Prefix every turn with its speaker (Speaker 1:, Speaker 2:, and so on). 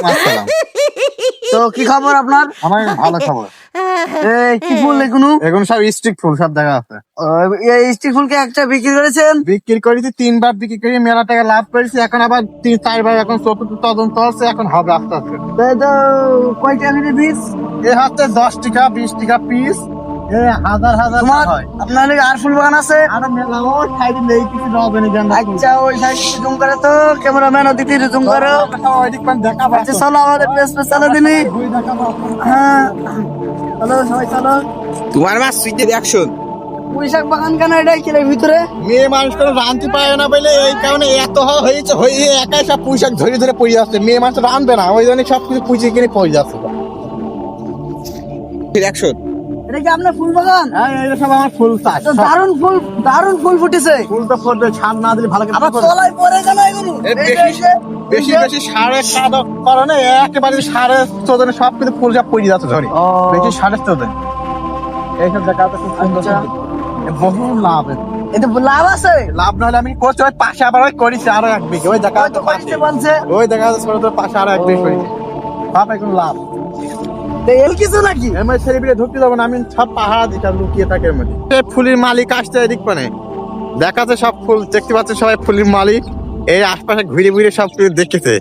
Speaker 1: আসসালাম।
Speaker 2: তো কি খবর আপনার?
Speaker 1: আমার ভালো খবর।
Speaker 2: কি ফুল এগুলো?
Speaker 1: এখন সব স্টিক ফুল সব দেখা আছে।
Speaker 2: এই স্টিক ফুলকে একটা বিক্রি করেছেন?
Speaker 1: বিক্রি করেছি 3 বার বিক্রি করে মেলা টাকা লাভ করেছি। এখন আবার 3-4 বার এখন চতুর্থ তদন্ত চলছে, এখন হবে আস্তে আস্তে।
Speaker 2: তো কয় টাকা করে পিস?
Speaker 1: এ হচ্ছে 10 টাকা 20 টাকা পিস। হাজার হাজার
Speaker 2: তোমার
Speaker 1: হয়।
Speaker 2: আপনার আর ফুল বাগান আছে?
Speaker 1: আর মেলা ওই সাইডে নেই কিছু রজনীগন্ধা ফুল।
Speaker 2: আচ্ছা ওই সাইড জুম করে তো ক্যামেরাম্যান ওদিকে জুম করো।
Speaker 1: ওইদিক মানে দেখাবো।
Speaker 2: আচ্ছা চলো আমাদের পেজ চালা দিনি।
Speaker 1: ঘুরে দেখাবো।
Speaker 2: হ্যাঁ চলো সবাই চলো।
Speaker 3: তোমার মাছ সুইটে অ্যাকশন।
Speaker 2: পুঁইশাক বাগান কেন এটাই কিলের ভিতরে?
Speaker 1: মেয়ে মানুষ করে রাঁধতে পারে না বলে এই কারণে এত হয়েছে, হয়ে একাই সব পুঁইশাক ধরে ধরে পড়ে যাচ্ছে। মেয়ে মানুষ রাঁধবে না, ওই জন্য সব কিছু পুঁইশাক কিনে পড়ে যাচ্ছে।
Speaker 3: অ্যাকশন।
Speaker 2: এটা কি আপনার ফুল বাগান?
Speaker 1: হ্যাঁ, এটা সব আমার ফুল চাষ।
Speaker 2: তো দারুণ ফুল ফুটেছে।
Speaker 1: ফুল তো ফুটবে, ছাদ না দিলে ভালো করে
Speaker 2: আবার
Speaker 1: ফুটবে না।
Speaker 2: তলায় পড়ে কেন এগুলো?
Speaker 1: বেশি বেশি সারের কারণে একেবারে সারের চোদনে সব কিছু ফুল সব পড়ে যাচ্ছে ধরে।
Speaker 2: ও।
Speaker 1: বেশি সারের চোদনে এইসব জায়গাতে খুব সুন্দর
Speaker 2: আচ্ছা।
Speaker 1: বহু লাভ।
Speaker 2: এটা লাভ আছে?
Speaker 1: লাভ না হলে আমি করছি, ওই পাশে আবার ওই করেছি আরো 1 বিঘে। ওই দেখা
Speaker 2: হয়তো করিতে বলছে।
Speaker 1: ওই দেখা যাচ্ছে তোর পাশে আরো 1 বিঘে করেছি। সব এখন লাভ।
Speaker 2: তো এর কিছু নাকি?
Speaker 1: এর মধ্যে ছেলে পিলে ঢুকতে যাবো না, আমি সব পাহাড়া দিটা লুকিয়ে থাকে এর মধ্যে। এই ফুলের মালিক আসছে এদিক মানে দেখাচ্ছে সব ফুল দেখতে পাচ্ছে, সবাই ফুলের মালিক এই আশপাশে ঘুরে ঘুরে সব কিছু দেখতেছে।